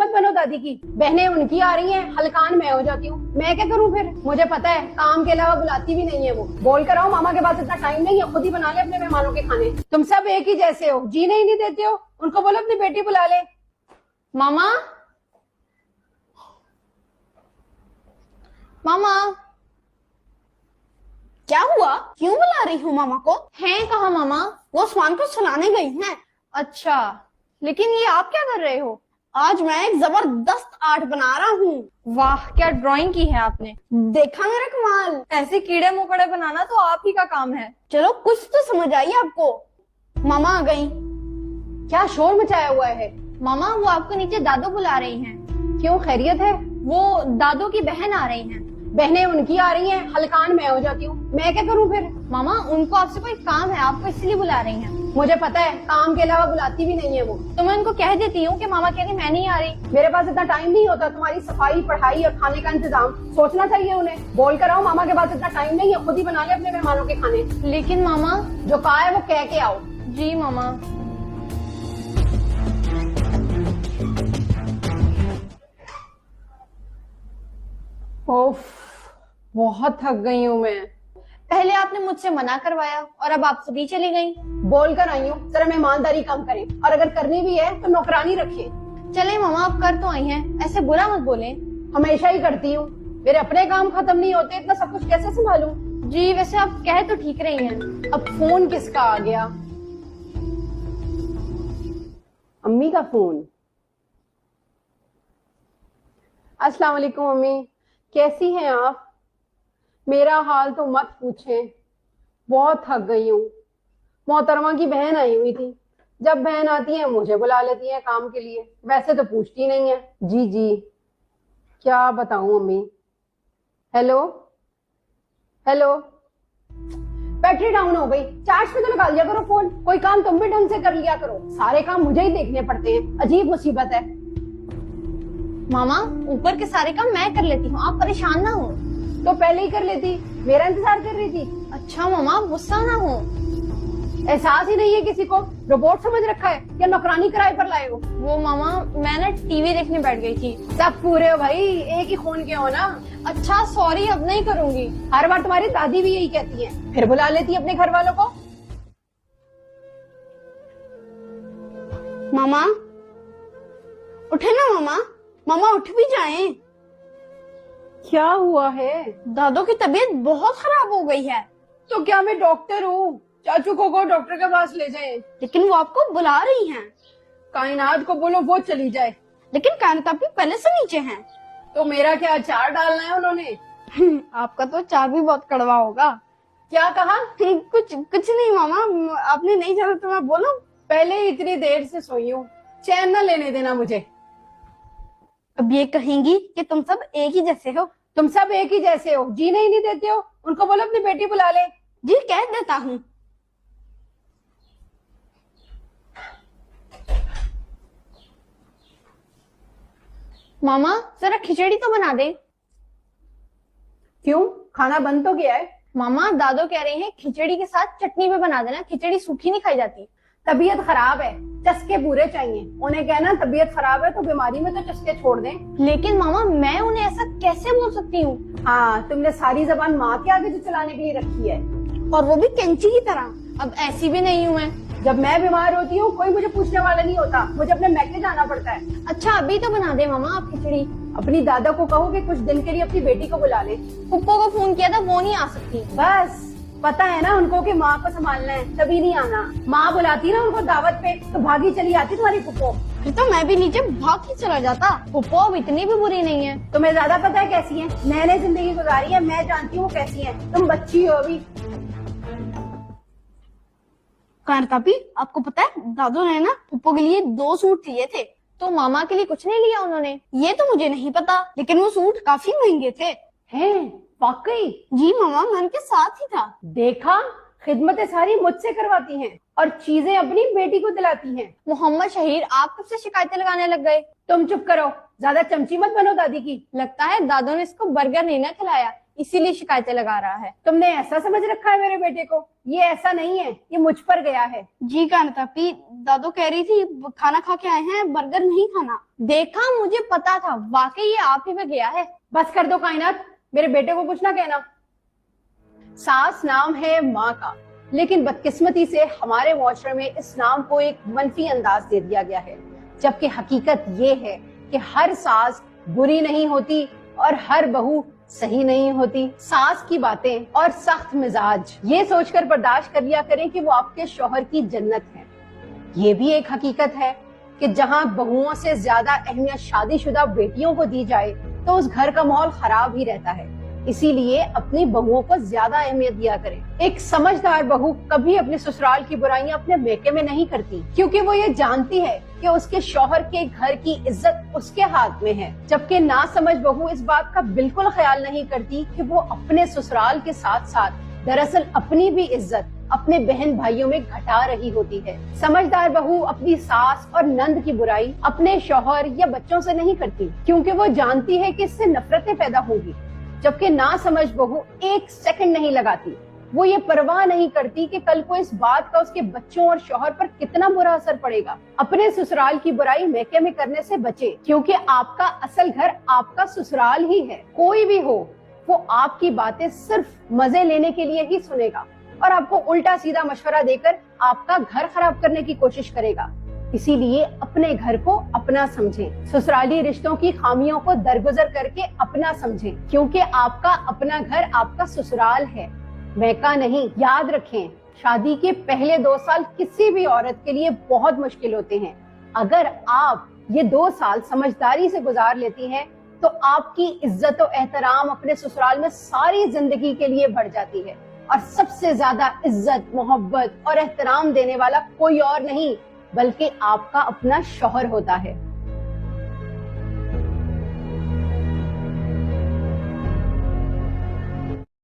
मत बनो दादी की। बहनें उनकी आ रही हैं, हलकान मैं हो जाती हूँ। मैं क्या करूँ फिर? मुझे पता है काम के अलावा बुलाती भी नहीं है वो। बोल कर आओ मामा के पास इतना टाइम नहीं है, खुद ही बना ले अपने मेहमानों के खाने। तुम सब एक ही जैसे हो, जीने ही नहीं देते हो। उनको बोलो अपनी बेटी बुला ले। मामा, मामा, क्या हुआ? क्यों बुला रही हूँ मामा को? हैं कहाँ मामा? वो स्वान को सुलाने गई हैं। अच्छा, लेकिन ये आप क्या कर रहे हो? आज मैं एक जबरदस्त आर्ट बना रहा हूँ। वाह, क्या ड्राइंग की है आपने। देखा मेरा कमाल? ऐसे कीड़े मकोड़े बनाना तो आप ही का काम है। चलो कुछ तो समझ आई आपको। मामा आ गई। क्या शोर मचाया हुआ है? मामा, वो आपको नीचे दादू बुला रही हैं। क्यों, खैरियत है? वो दादू की बहन आ रही हैं। बहनें उनकी आ रही हैं, हलकान मैं हो जाती हूँ। मैं क्या करूँ फिर? मामा, उनको आपसे कोई काम है, आपको इसलिए बुला रही हैं। मुझे पता है काम के अलावा बुलाती भी नहीं है वो। तो मैं उनको कह देती हूँ कि मामा कह रही मैं नहीं आ रही। मेरे पास इतना टाइम नहीं होता तुम्हारी सफाई, पढ़ाई और खाने का इंतजाम। सोचना चाहिए उन्हें। बोल कर आओ मामा के पास इतना टाइम नहीं है, खुद ही बना ले अपने मेहमानों के खाने। लेकिन मामा। जो कहा है वो कह के आओ। जी मामा। ओफ, बहुत थक गई हूँ मैं। पहले आपने मुझसे मना करवाया और अब आप खुद ही चली गई। बोल कर आई हूँ जरा मेहमानदारी कम करें, और अगर करनी भी है तो नौकरानी रखें। चले मामा, आप कर तो आई हैं, ऐसे बुरा मत बोले। हमेशा ही करती हूँ, मेरे अपने काम खत्म नहीं होते, इतना सब कुछ कैसे संभालूं? जी वैसे आप कह तो ठीक रही हैं। अब फोन किसका आ गया? अम्मी का फोन। अस्सलाम वालेकुम अम्मी, कैसी हैं आप? मेरा हाल तो मत पूछें, बहुत थक गई हूँ। मोहतरमा की बहन आई हुई थी, जब बहन आती है मुझे बुला लेती है काम के लिए, वैसे तो पूछती नहीं है। जी जी, क्या बताऊं अम्मी। हेलो हेलो, बैटरी डाउन हो गई, चार्ज पे तो लगा लिया करो फोन। कोई काम तुम भी ढंग से कर लिया करो, सारे काम मुझे ही देखने पड़ते हैं, अजीब मुसीबत है। मामा, ऊपर के सारे काम मैं कर लेती हूँ, आप परेशान ना हो। तो पहले ही कर लेती, मेरा इंतजार कर रही थी। अच्छा मामा, गुस्सा ना हो। एहसास ही नहीं है किसी को, रोबोट समझ रखा है या नौकरानी किराए पर लाए हो? वो मामा, मैं ना टीवी देखने बैठ गई थी। सब पूरे हो भाई, एक ही खून के हो ना। अच्छा सॉरी, अब नहीं करूंगी। हर बार तुम्हारी दादी भी यही कहती है, फिर बुला लेती है अपने घर वालों को। मामा उठे ना मामा, मामा उठ भी जाएं। क्या हुआ है? दादू की तबीयत बहुत खराब हो गई है। तो क्या मैं डॉक्टर हूँ? चाचू को डॉक्टर के पास ले जाएं। लेकिन वो आपको बुला रही हैं। कायनात को बोलो वो चली जाए। लेकिन कायनात भी पहले से नीचे हैं। तो मेरा क्या अचार डालना है उन्होंने? आपका तो अचार भी बहुत कड़वा होगा। क्या कहा? कुछ नहीं मामा, आपने नहीं जाना तो मैं बोलूं? पहले ही इतनी देर से सोई हूँ, चैन न लेने देना मुझे। अब ये कहेंगी कि तुम सब एक ही जैसे हो। तुम सब एक ही जैसे हो, जीने ही नहीं देते हो। उनको बोलो अपनी बेटी बुला ले। जी कह देता हूँ। मामा, जरा खिचड़ी तो बना दे। क्यों, खाना बन तो गया है? मामा, दादू कह रहे हैं खिचड़ी के साथ चटनी भी बना देना, खिचड़ी सूखी नहीं खाई जाती। तबीयत खराब है, चस्के पूरे चाहिए। उन्हें कहना तबीयत खराब है तो बीमारी में तो चस्के छोड़ दें। लेकिन मामा, मैं उन्हें ऐसा कैसे बोल सकती हूँ? हाँ, तुमने सारी जबान माँ के आगे जो चलाने के लिए रखी है, और वो भी कैंची की तरह। अब ऐसी भी नहीं हूँ मैं। जब मैं बीमार होती हूँ कोई मुझे पूछने वाला नहीं होता, मुझे अपने मैके जाना पड़ता है। अच्छा अभी तो बना दे मामा आप खिचड़ी। अपनी दादा को कहो कि कुछ दिन के लिए अपनी बेटी को बुला ले। पुप्पो को फोन किया था, वो नहीं आ सकती। बस पता है ना उनको कि माँ को संभालना है, तभी नहीं आना। माँ बुलाती ना उनको दावत पे तो भागी चली आती तुम्हारी पुप्पो। फिर तो मैं भी नीचे भाग के चला जाता। पुप्पो अब इतनी भी बुरी नहीं है। तुम्हें ज्यादा पता है कैसी है, मैंने जिंदगी गुजारी है, मैं जानती हूँ कैसी है। तुम बच्ची हो अभी। कांतापी, आपको पता है दादू ने ना पुप्पो के लिए 2 सूट लिए थे। तो मामा के लिए कुछ नहीं लिया उन्होंने? ये तो मुझे नहीं पता, लेकिन वो सूट काफी महंगे थे। हैं? वाकई? जी मामा, मैं उनके साथ ही था। देखा, खिदमतें सारी मुझसे करवाती हैं और चीजें अपनी बेटी को दिलाती हैं। मोहम्मद शहीर, आप कब से शिकायतें लगाने लग गए? तुम चुप करो, ज्यादा चमची मत बनो दादी की। लगता है दादू ने इसको बर्गर नहीं ना खिलाया, इसीलिए शिकायतें लगा रहा है। तुमने ऐसा समझ रखा है मेरे बेटे को, ये ऐसा नहीं है, ये मुझ पर गया है। जी कांता पी, दादो कह रही थी खाना खा के आए हैं, बर्गर नहीं खाना। देखा, मुझे पता था, वाकई ये आप ही पे गया है। बस कर दो कायनात, मेरे बेटे को कुछ ना कहना। सास नाम है माँ का, लेकिन बदकिस्मती से हमारे मुआशरे में इस नाम को एक मनफी अंदाज दे दिया गया है, जबकि हकीकत ये है कि हर सास बुरी नहीं होती और हर बहू सही नहीं होती। सास की बातें और सख्त मिजाज ये सोचकर बर्दाश्त कर लिया करें कि वो आपके शौहर की जन्नत है। ये भी एक हकीकत है कि जहाँ बहुओं से ज्यादा अहमियत शादीशुदा बेटियों को दी जाए तो उस घर का माहौल खराब ही रहता है। इसीलिए अपनी बहुओं को ज्यादा अहमियत दिया करें। एक समझदार बहू कभी अपने ससुराल की बुराइयां अपने मेके में नहीं करती, क्योंकि वो ये जानती है कि उसके शौहर के घर की इज्जत उसके हाथ में है। जबकि नासमझ बहू इस बात का बिल्कुल ख्याल नहीं करती कि वो अपने ससुराल के साथ साथ दरअसल अपनी भी इज्जत अपने बहन भाइयों में घटा रही होती है। समझदार बहू अपनी सास और नंद की बुराई अपने शौहर या बच्चों से नहीं करती, क्योंकि वो जानती है कि इससे नफरतें पैदा होंगी। जबकि नासमझ बहू एक सेकंड नहीं लगाती, वो ये परवाह नहीं करती कि कल को इस बात का उसके बच्चों और शौहर पर कितना बुरा असर पड़ेगा। अपने ससुराल की बुराई मैके में करने से बचे, क्योंकि आपका असल घर आपका ससुराल ही है। कोई भी हो, वो आपकी बातें सिर्फ मजे लेने के लिए ही सुनेगा और आपको उल्टा सीधा मशवरा देकर आपका घर खराब करने की कोशिश करेगा। इसीलिए अपने घर को अपना समझें, ससुराली रिश्तों की खामियों को दरगुजर करके अपना समझें, क्योंकि आपका अपना घर आपका ससुराल है, मैका नहीं। याद रखें, शादी के पहले 2 साल किसी भी औरत के लिए बहुत मुश्किल होते हैं। अगर आप ये 2 साल समझदारी से गुजार लेती हैं, तो आपकी इज्जत और एहतराम अपने ससुराल में सारी जिंदगी के लिए बढ़ जाती है। और सबसे ज्यादा इज्जत, मोहब्बत और एहतराम देने वाला कोई और नहीं बल्कि आपका अपना शौहर होता है।